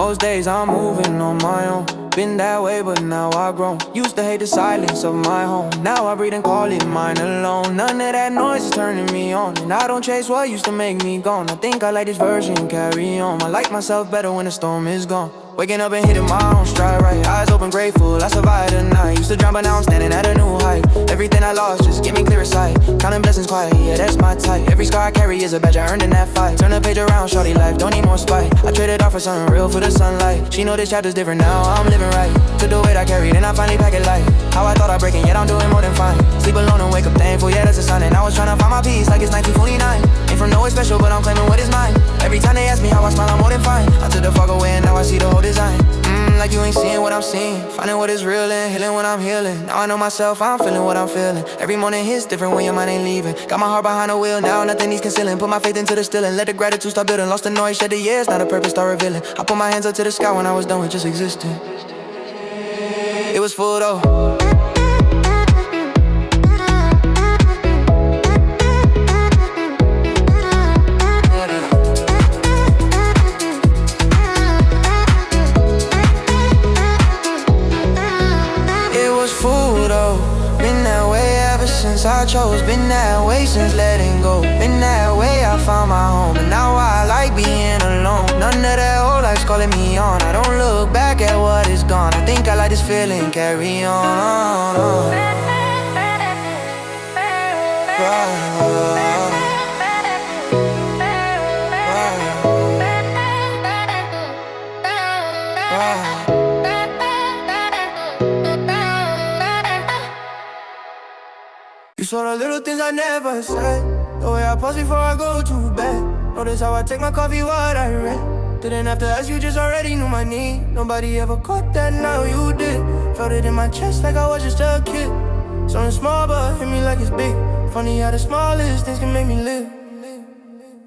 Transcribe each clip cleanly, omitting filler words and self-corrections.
Most days I'm moving on my own. Been that way, but now I've grown. Used to hate the silence of my home. Now I breathe and call it mine alone. None of that noise is turning me on, and I don't chase what used to make me gone. I think I like this version, carry on. I like myself better when the storm is gone. Waking up and hitting my own stride right. Eyes open, grateful, I survived the night. Used to drown, but now I'm standing at a new height. Everything I lost, just give me clearer sight. Counting blessings quiet, yeah, that's my type. Every scar I carry is a badge I earned in that fight. Turn the page around, shorty life, don't need more spite. I traded off for something real for the sunlight. She know this chapter's different now, I'm living right. Took the weight I carried and I finally pack it light. How I thought I'd break it, yet I'm doing more than fine. Sleep alone and wake up thankful, yeah, that's a sign. And I was trying to find my peace like it's 1949. Ain't from nowhere special, but I'm claiming what is mine. Every time they ask me how I smile, I'm more than fine. I took the fuck away and now I see the whole design. Like you ain't seeing what I'm seeing. Finding what is real and healing when I'm healing. Now I know myself, I'm feeling what I'm feeling. Every morning hits different when your mind ain't leaving. Got my heart behind the wheel, now nothing needs concealing. Put my faith into the stealing, let the gratitude start building. Lost the noise, shed the years, now the purpose start revealing. I put my hands up to the sky when I was done with just existing. It was full though. Since I chose, been that way since letting go. Been that way, I found my home, and now I like being alone. None of that old life's calling me on. I don't look back at what is gone. I think I like this feeling, carry on. You saw the little things I never said. The way I pause before I go to bed. Notice how I take my coffee, what I read. Didn't have to ask, you just already knew my need. Nobody ever caught that, now you did. Felt it in my chest like I was just a kid. Something small but hit me like it's big. Funny how the smallest things can make me live.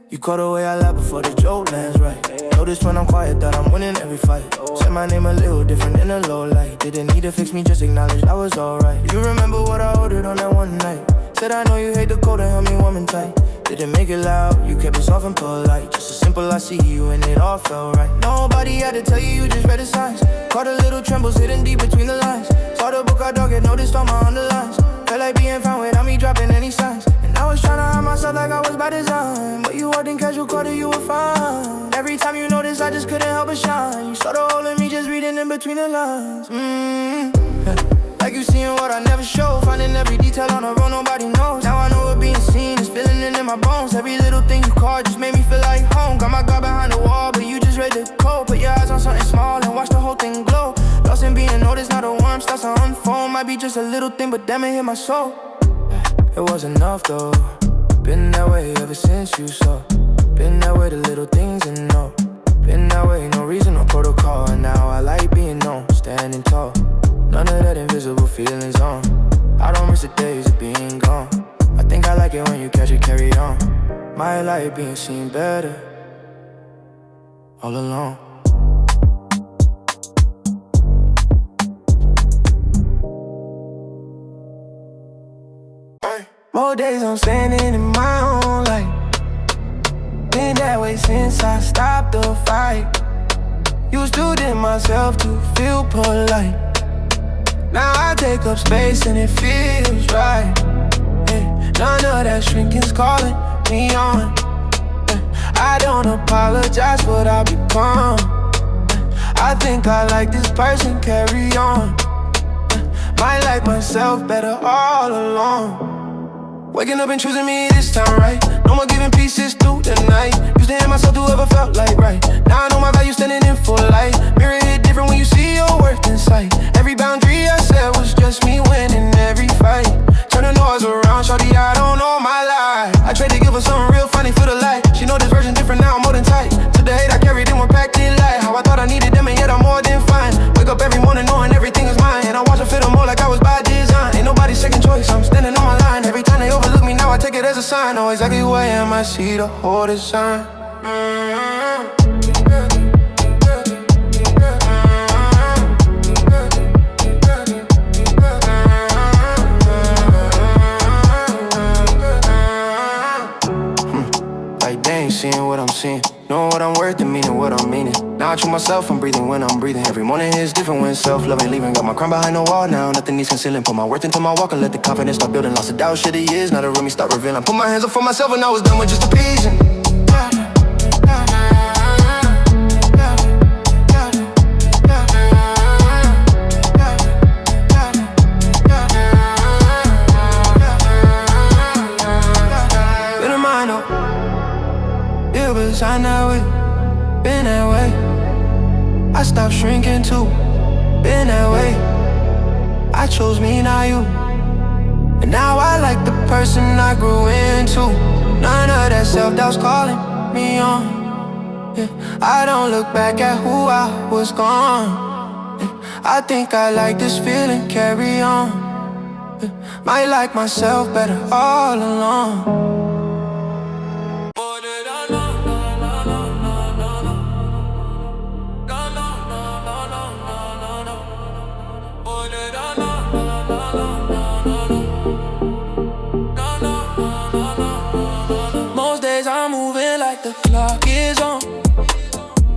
You caught the way I laugh before the joke lands right. Notice when I'm quiet that I'm winning every fight. Said my name a little different in a low light. Didn't need to fix me, just acknowledge I was alright. You remember what I ordered on that one night. Said I know you hate the cold and held me warm and tight. Didn't make it loud, you kept it soft and polite. Just as simple, I see you and it all felt right. Nobody had to tell you, you just read the signs. Caught the little trembles hidden deep between the lines. Saw the book I dog, get noticed all my underlines. Felt like being found without me dropping any signs. And I was trying to hide myself like I was by design. But you walked in casual, caught it, you were fine. Every time you noticed, I just couldn't help but shine. You saw the hole in me just reading in between the lines. Like you seeing what I never show. Finding every detail on the road, nobody knows. Now I know what being seen is, feeling it in my bones. Every little thing you called just made me feel like home. Got my God behind the wall, but you just read the code. Put your eyes on something small and watch the whole thing glow. Lost in being noticed, now the worm starts to unfold. Might be just a little thing, but damn it hit my soul. It wasn't enough though. Been that way ever since you saw. Been that way, the little things and know. Been that way, no reason, no protocol. And now I like being known, standing tall. None of that invisible feelings on. I don't miss the days of being gone. I think I like it when you catch it, carry on. My life being seen better all along. More days I'm standing in my own light. Been that way since I stopped the fight. Used to dim myself to feel polite. Now I take up space and it feels right. None of that shrinking's calling me on. I don't apologize for what I become. I think I like this person, carry on. Might like myself better all along. Waking up and choosing me this time, right? No more giving pieces through the night. Used to hate myself, whoever felt like right. Now I know my value standing in full light. Mirror hit different when you see your worth in sight. Every boundary I set was just me winning every fight. Turn the noise around, shawty, I don't know my life. I tried to give her something real funny for the light. She know this version different now, I'm more than tight. To the hate I carried in, we're packed in light. How I thought I needed them and yet I'm more than fine. Wake up every morning knowing everything is mine. And I watch her fit them more like I was by design. Ain't nobody's second choice, I'm standing on my line. Every time they overlook me, now I take it as a sign. Know exactly who I am, I see the whole design. Like they ain't seeing what I'm seeing. Knowing what I'm worth and meaning what what I'm meaning. Now I choose myself, I'm breathing when I'm breathing. Every morning is different when self-love ain't leaving. Got my crown behind the wall now, nothing needs concealing. Put my worth into my walk and let the confidence start building. Lost the doubt, shit it is, now the room me start revealing. Put my hands up for myself and I was done with just appeasing. Sign that way, been that way. I stopped shrinking too, been that way. I chose me, not you. And now I like the person I grew into. None of that self-doubt's calling me on. Yeah. I don't look back at who I was gone. Yeah. I think I like this feeling, carry on. Yeah. Might like myself better all along. Most days I'm moving like the clock is on.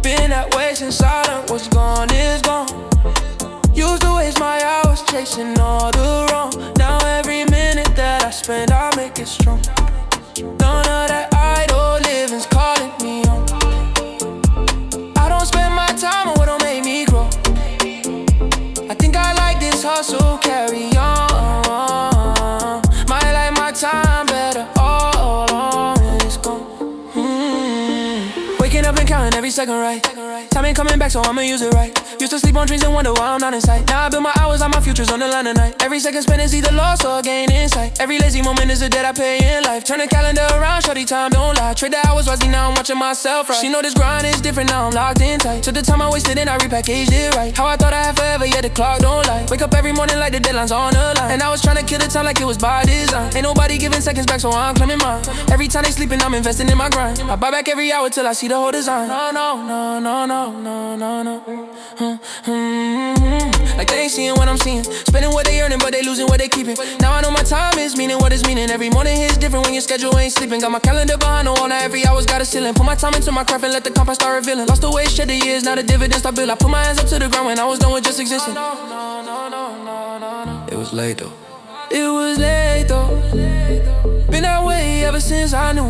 Been that way since I learned what's gone is gone. Used to waste my hours chasing all the wrong. Now every minute that I spend I make it strong. None of that idle living's calling me on. I don't spend my time on what'll make me grow. I think I like this hustle, carry on. Might like my time better all along and it's gone. Waking up and counting every second right. Time ain't coming back so I'ma use it right. Used to sleep on dreams and wonder why I'm not in sight. Now I build my hours like my future's on the line tonight. Every second spent is either lost or gain insight. Every lazy moment is a debt I pay in life. Turn the calendar around, shorty time don't lie. Trade the hours wisely, now I'm watching myself right. She know this grind is different, now I'm locked in tight. Took the time I wasted and I repackaged it right. How I thought I had forever, yeah the clock don't lie. Wake up every morning like the deadline's on the line. And I was trying to kill the time like it was by design. Ain't nobody giving seconds back so I'm claiming mine. Every time they sleeping I'm investing in my grind. I buy back every hour till I see the whole design. No, no, no, no, no, no, no, no. Like they ain't seeing what I'm seeing. Spending what they earning but they losing what they keeping. Now I know my time is meaning what it's meaning. Every morning hits different when your schedule ain't sleeping. Got my calendar behind the wall, now every hour's got a ceiling. Put my time into my craft and let the compass start revealing. Lost the way, shed the years, now the dividends start building. I put my hands up to the ground when I was done with just existing. It was late though. It was late though. Been that way ever since I knew.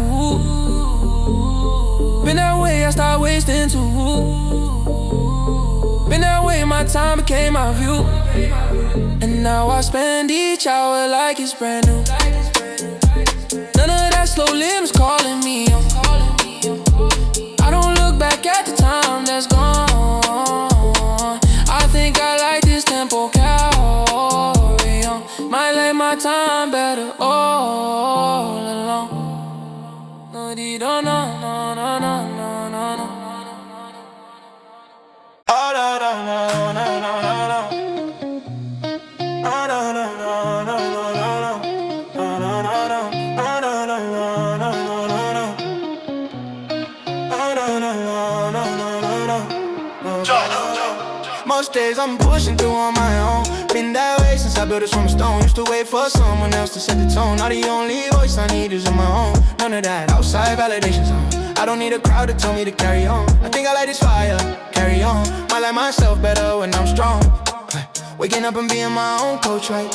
Been that way, I started wasting too. Been that way, my time became my view. And now I spend each hour like it's brand new. None of that slow limbs calling me on. I don't look back at the time that's gone. I think I like this tempo, carry on. Might like my time better all along. No, no, no, no, no, no, no, no. Oh, no, no, no, no, no, no, no. Oh, no, no, no, no, no, no, no. Oh, no, no, no. Oh, no, no, no, no, no, no. Oh, no, no, no, no, no, no. Most days I'm pushing through on my own. Been that way since I built this from a stone. Used to wait for someone else to set the tone. Now the only voice I need is in my own. None of that outside validation zone. I don't need a crowd to tell me to carry on. I think I like this fire, carry on. Might like myself better when I'm strong. Waking up and being my own coach, right?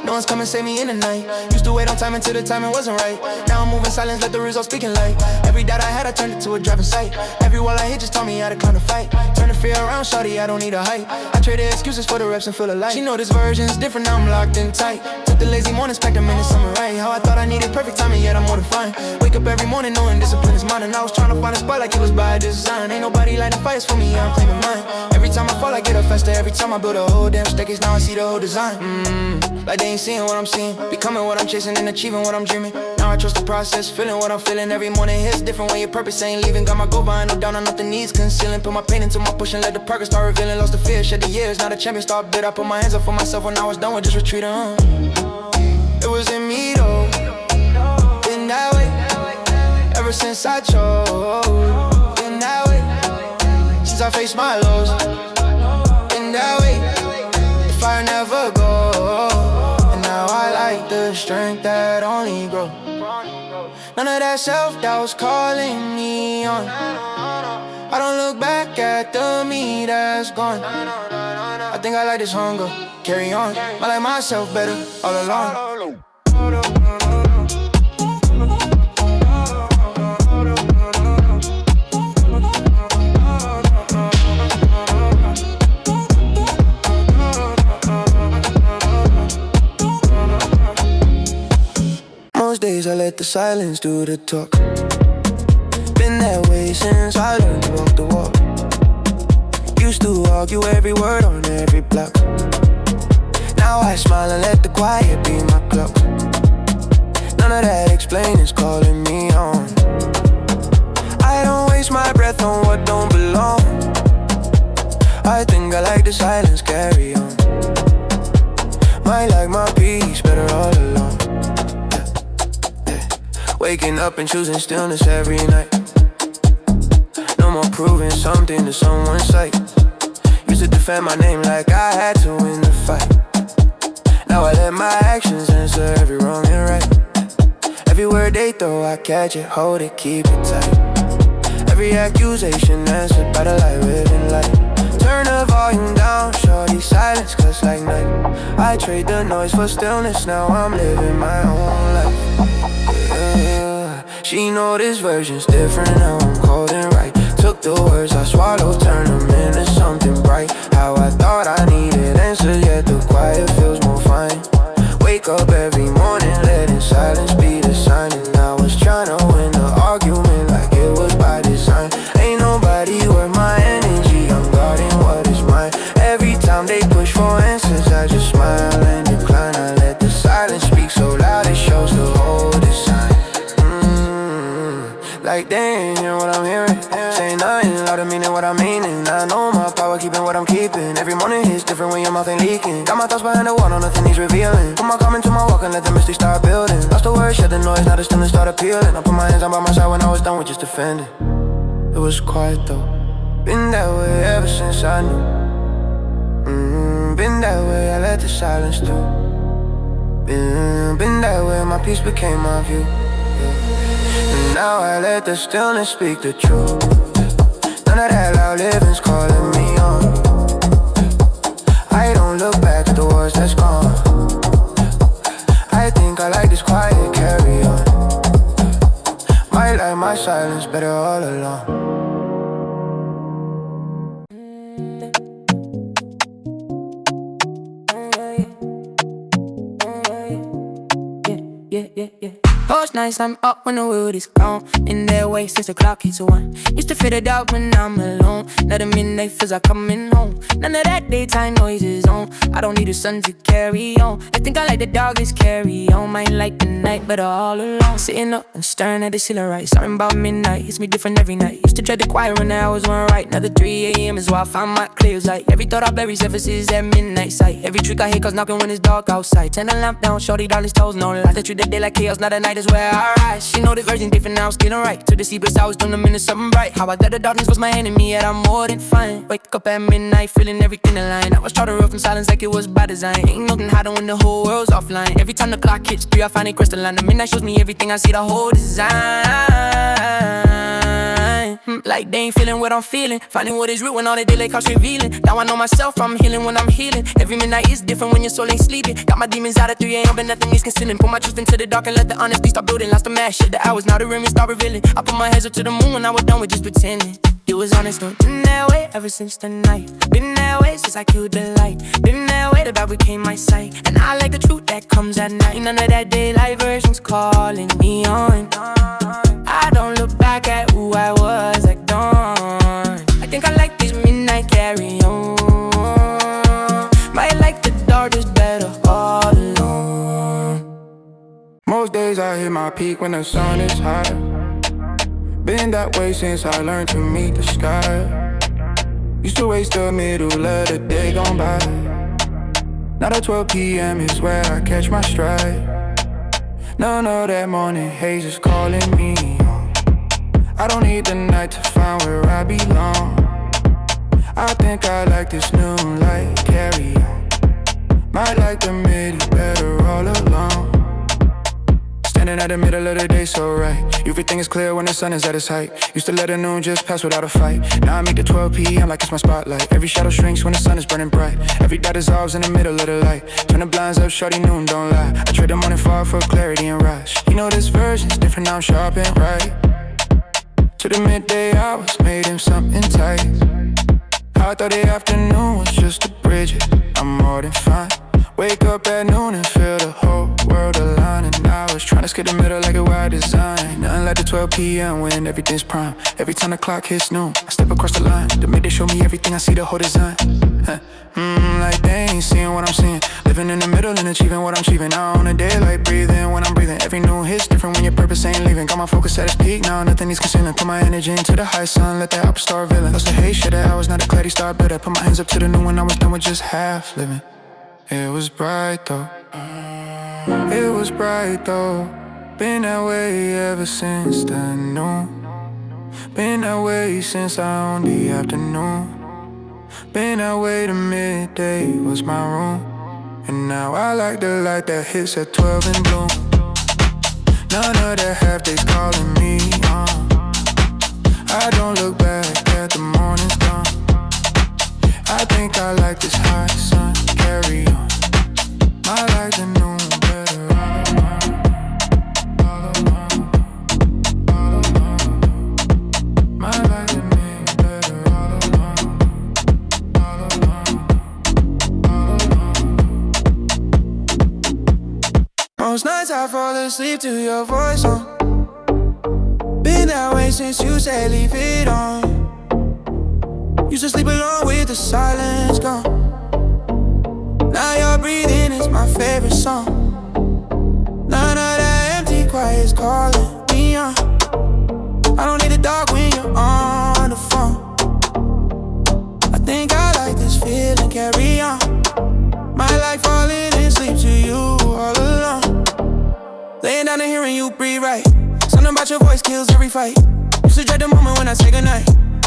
No one's come and save me in the night. Used to wait on time until the timing wasn't right. Now I'm moving silence, let the results speaking light. Every doubt I had, I turned it to a driving sight. Every wall I hit just taught me how to climb the fight. Turn the fear around, shawty, I don't need a height. I traded excuses for the reps and feel alive. She know this version's different, now I'm locked in tight. Took the lazy mornings, packed them in the summer, right? How I thought I needed perfect timing, yet I'm more defined. Wake up every morning knowing discipline is mine. And I was trying to find a spot like it was by design. Ain't nobody lighting fires for me, I'm claiming mine. Every time I fall, I get up faster. Every time I build a whole damn staircase, now I see the whole design. Like they ain't seeing what I'm seeing. Becoming what I'm chasing and achieving what I'm dreaming. Now I trust the process, feeling what I'm feeling. Every morning hits different when your purpose ain't leaving. Got my goal behind, no down on nothing needs concealing. Put my pain into my push and let the progress start revealing. Lost the fear, shed the years, now the champion start bit. I put my hands up for myself when I was done with just retreating. It was in me though. Been that way ever since I chose. Been that way since I faced my lows. Been that way, the fire never go. And now I like the strength that only grows. None of that self-doubt's calling me on. I don't look back at the me that's gone. I think I like this hunger, carry on. I like myself better all along. Most days I let the silence do the talk. Been that way since I learned to walk the walk. Used to argue every word on every block. Now I smile and let the quiet be my clock. None of that explaining's calling me on. I don't waste my breath on what don't belong. I think I like the silence, carry on. Might like my peace better all alone. Waking up and choosing stillness every night. No more proving something to someone's sight. Used to defend my name like I had to win the fight. Now I let my actions answer every wrong and right. Every word they throw, I catch it, hold it, keep it tight. Every accusation answered by the light within light. Turn the volume down, shorty, silence cuts like night. I trade the noise for stillness, now I'm living my own life. She know this version's different, now I'm cold and right. Took the words I swallowed, turned them into something bright. How I thought I needed answers, yet the quiet feels more fine. Wake up every morning, letting silence be the sign. And I was trying to win the argument like it was by design. Ain't nobody worth my energy, I'm guarding what is mine. Every time they push for answers, I just smile and decline. I let the silence speak so loud it shows the whole design. Like they ain't hearing what I'm hearing. Say nothing louder, meaning what I'm meaning. I know my power, keeping what I'm keeping. Every morning hits different when your mouth ain't leaking. Got my thoughts behind the wall, no nothing needs revealing. Put my calm into my walk and let the mystery start building. Lost the words, shed the noise, now the stillness start appealing. I put my hands on by my side when I was done with just defending. It was quiet though. Been that way ever since I knew. Been that way, I let the silence through. Been that way, my peace became my view. And now I let the stillness speak the truth. None of that loud living's calling me on. I don't look back at the words that's gone. I think I like this quiet, carry on. Might like my silence better all along. Yeah. Most nights I'm up when the world is gone. In their way since the clock hits 1. Used to feel it out when I'm alone. Now the midnight feels like coming home. None of that daytime noise is on. I don't need the sun to carry on. I think I like the darkest carry on. Might like the night but all alone. Sitting up and staring at the ceiling right. Something about midnight hits me different every night. Used to dread the quiet when the hours weren't right. Now the 3 a.m. is why I find my clear sight. Every thought I bury surfaces at midnight sight. Every trick I hit cause knocking when it's dark outside. Turn the lamp down, shorty down his toes, no light. I treat the day like chaos, now the night is where I rise. She know the version different, now I'm still right. To the secrets I was doing them into something bright. How I thought the darkness was my enemy, yet I'm more than fine. Wake up at midnight, feeling everything aligned. I was trying to run from silence like it was by design. Ain't nothing harder when the whole world's offline. Every time the clock hits 3, I find it crystalline. The midnight shows me everything, I see the whole design. Like they ain't feeling what I'm feeling. Finding what is real when all the daylight comes revealing. Now I know myself, I'm healing when I'm healing. Every midnight is different when your soul ain't sleeping. Got my demons out at 3 a.m. but nothing is concealing. Put my truth into the dark and let the honesty start building. Lost the mad shit, the hours, now the rim start revealing. I put my heads up to the moon when I was done with just pretending. It was honest, no, been that way ever since the night. Been that way since I killed the light. Been that way, the dark became my sight. And I like the truth that comes at night. None of that daylight version's calling me on. I don't look back at who I was at dawn. I think I like this midnight carry on. Might like the darkest better all alone. Most days I hit my peak when the sun is high. Been that way since I learned to meet the sky. Used to waste the middle of the day gone by. Now the 12 p.m. is where I catch my stride. None of that morning haze is calling me. I don't need the night to find where I belong. I think I like this new light carry on. Might like the middle better all along. Standing at the middle of the day, so right. Everything is clear when the sun is at its height. Used to let the noon just pass without a fight. Now I meet the 12 p.m. like it's my spotlight. Every shadow shrinks when the sun is burning bright. Every dot dissolves in the middle of the light. Turn the blinds up, shorty noon, don't lie. I trade the morning fog for clarity and rush. You know this version's different, now I'm sharp and right. To the midday hours, made him something tight. I thought the afternoon was just a bridge. I'm more than fine. Wake up at noon and feel the whole world aligning. I was trying to skip the middle like a wide design. Nothing like the 12 p.m. when everything's prime. Every time the clock hits noon, I step across the line. The minute they show me everything, I see the whole design. Like they ain't seeing what I'm seeing. Living in the middle and achieving what I'm achieving. Now on a day like breathing when I'm breathing. Every noon hits different when your purpose ain't leaving. Got my focus at its peak, now nothing needs concealing. Put my energy into the high sun, let that upper star villain. Lost the hate, shit that I was not a clarity star builder. Put my hands up to the new when I was done with just half living. It was bright though. It was bright though. Been that way ever since the noon. Been that way since I owned the afternoon. Been that way to midday was my room. And now I like the light that hits at 12 in bloom. None of the half days calling me on. I don't look back at the morning's gone. I think I like this hot sun, carry on. I like the noon better all around. All around, all around. I like the noon better all around. All around, all around. Most nights I fall asleep to your voice on. Been that way since you said leave it on. Used to sleep alone with the silence gone. Now your breathing is my favorite song. None of that empty quiet's calling me on. I don't need a dog when you're on the phone. I think I like this feeling, carry on. My life falling in sleep to you all alone. Laying down and hearing you breathe right. Something about your voice kills every fight. Used to dread the moment when I say goodnight.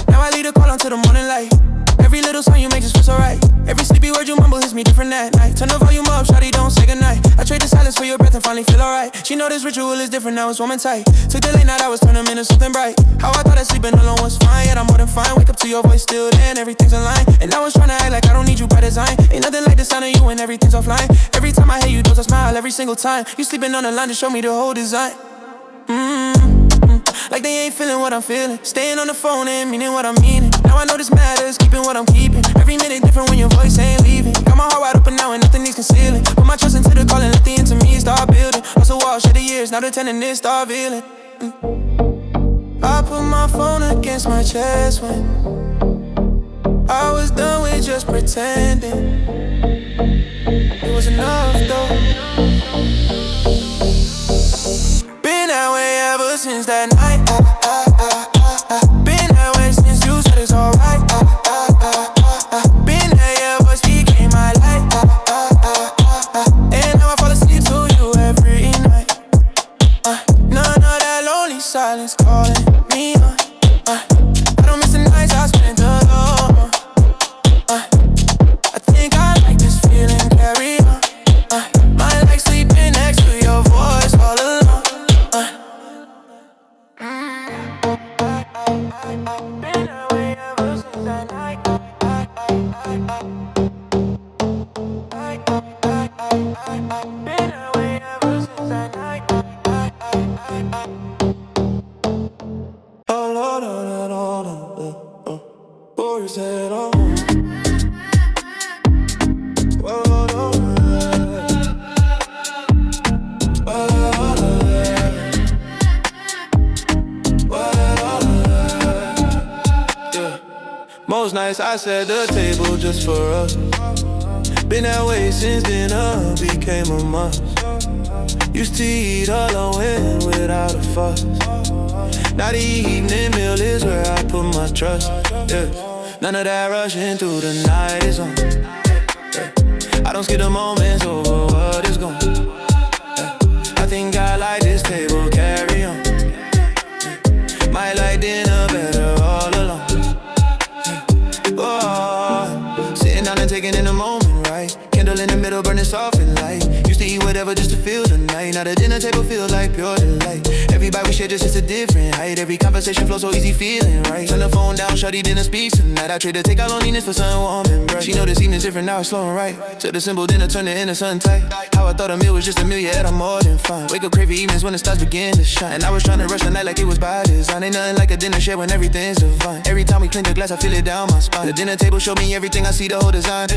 Now I lead a call onto the morning light. Every little song you make just feels so right. Every sleepy word you mumble hits me different that night. Turn the volume up, shawty, don't say goodnight. I trade the silence for your breath and finally feel alright. She know this ritual is different, now it's warm and tight. Took the late night hours, turn them into something bright. How I thought that sleeping alone was fine, yet I'm more than fine. Wake up to your voice still then, everything's in line. And I was trying to act like I don't need you by design. Ain't nothing like the sound of you when everything's offline. Every time I hear you, doze, I smile every single time. You sleeping on the line to show me the whole design. Like they ain't feeling what I'm feeling. Staying on the phone and meaning what I'm meaning. Now I know this matters, keeping what I'm keeping. Every minute different when your voice ain't leaving. Got my heart wide open now and nothing needs concealing. Put my trust into the call and let the intimacy start building. Lost the wall, shed the years, now the tenderness start feeling. I put my phone against my chest when I was done with just pretending. It was enough though. Been that way ever since that night. Been that way since you said it's alright. Been that your voice became my light. And now I fall asleep to you every night. None of that lonely silence calling me on. I don't miss the nights I spent alone. I think I like this feeling, carry on. My like sleeping next to your voice all alone. Been that way ever since that night. Been that way ever since that night. Oh Lord, oh Lord, oh Lord, pour his head on. Oh Lord, oh most nights I set the table just for us. Been that way since dinner became a must. Used to eat alone without a fuss. Now the evening meal is where I put my trust. Yeah. None of that rushing through the night is on. Yeah. I don't skip the moments over what is gone. Yeah. I think I like this table, carry on. Yeah. Might like dinner better all along. Sitting down and taking in the moment, right? candle in the middle burning soft and light. Used to eat whatever just to feel the night. Now the dinner table feels like pure delight. Every bite we share just is a different height. Every conversation flows so easy feeling right. Turn the phone down, shawty didn't speak tonight. I trade to take out loneliness for something warm and bright. She know this evening's different, now it's slow and right. Took the simple dinner, turned it into something tight. How I thought a meal was just a meal, yeah, I'm more than fine. Wake up craving evenings when the stars begin to shine. And I was trying to rush the night like it was by design. Ain't nothing like a dinner share when everything's divine. Every time we clean the glass, I feel it down my spine. The dinner table showed me everything, I see the whole design.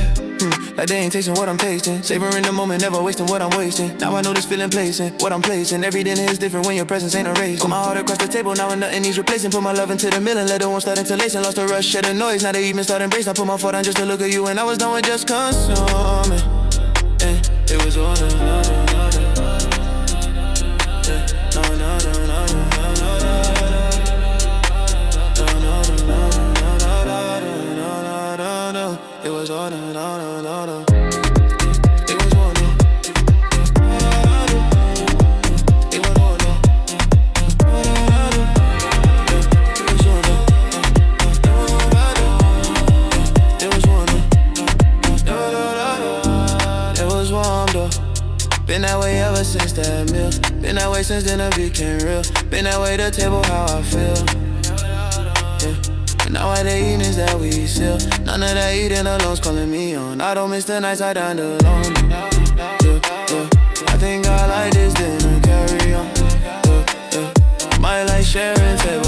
Like they ain't tasting what I'm tasting. Savoring the moment, never wasting what I'm wasting. Now I know this feeling placing, what I'm placing. Every dinner is different when your presence ain't erased. Put my heart across the table, now and nothing needs replacing. Put my love into the middle, let it won't start interlacing. Lost the rush, shed the noise, now they even start embracing. I put my foot down just to look at you, and I was done with just consuming. It was all it was all been that way ever since that meal. Been that way since dinner became real. Been that way the table how I feel. Yeah. And now why the evenings that we seal. None of that eating alone's calling me on. I don't miss the nights I dined alone. I think I like this dinner, carry on. Might like sharing table.